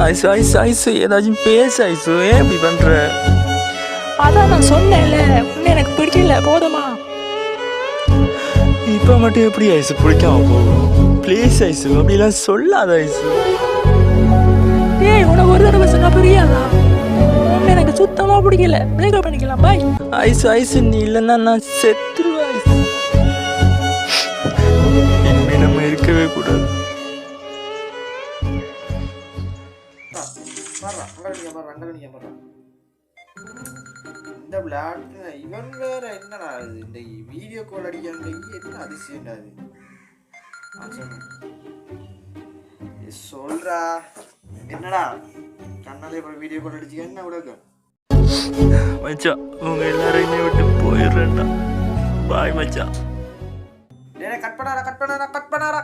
Ice ice ice ஏதாச்சும் பேச ice, ஏன் இப்படி பண்ற? அதான் நான் சொன்னேன்ல, உன்னை எனக்கு பிடிக்கல, போதுமா? இப்போ மட்டும் எப்படி ஐசு பிடிக்காம போகும்? ப்ளீஸ் ஐசு, அப்படிலாம் சொல்லாத ஐசு. ஏய், உனக்கு ஒரு தடவை சொன்னா புரியாதா? உன்னை எனக்கு சுத்தமா பிடிக்கல, பிரேக்கப் பண்ணிக்கலாம், பாய். ஐசு ஐசு, நீ இல்லைன்னா நான் செத்துருவேன் ஐசு. இனிமே நம்ம இருக்கவே கூடாது. இந்த விளையாட்டு இவன் வேற என்னடா இது, இந்த வீடியோ கால் அடிக்காங்க, என்ன அதிசயம்டா இது. சொல்றா என்னடா கண்ணாலே அப்புறம் வீடியோ கால் அடிச்சுக்க என்ன விடக்கு மச்சான், உங்க எல்லாரும் என்னை விட்டு போயிடுறேன்டா. பாய் மச்சான். கட் பண்ணாரா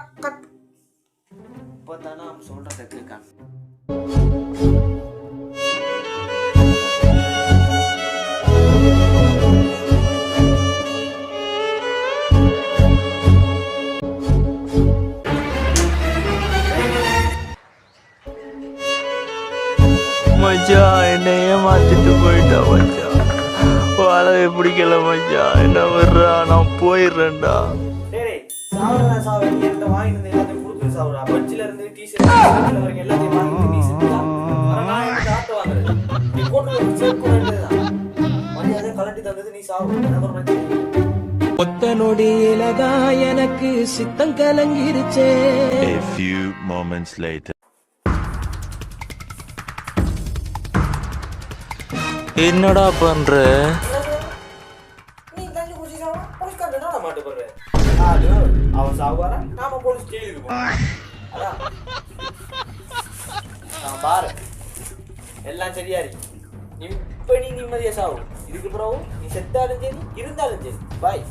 இப்போதானே அவன் சொல்றத கேட்கான். மச்சான், என்னை ஏமாத்திட்டு போயிட்டா மச்சான். வாழவே பிடிக்கல மச்சான், என்ன வர்றா, நான் போயிடுறேன்டா. ஒத்த நொடியிலதான் எனக்கு சித்தம் கலங்கிருச்சே. A few moments later. என்னடா பண்ற? அவன் சாகுவாரா, நாம போலீஸ் ஜெயிலுக்கு பாரு, எல்லாம் சரியாரி. இப்ப நீ நிம்மதியா சாவு. இதுக்கு பிறகு நீ செத்தாலும் சரி, இருந்தாலும் சரி. பாய்.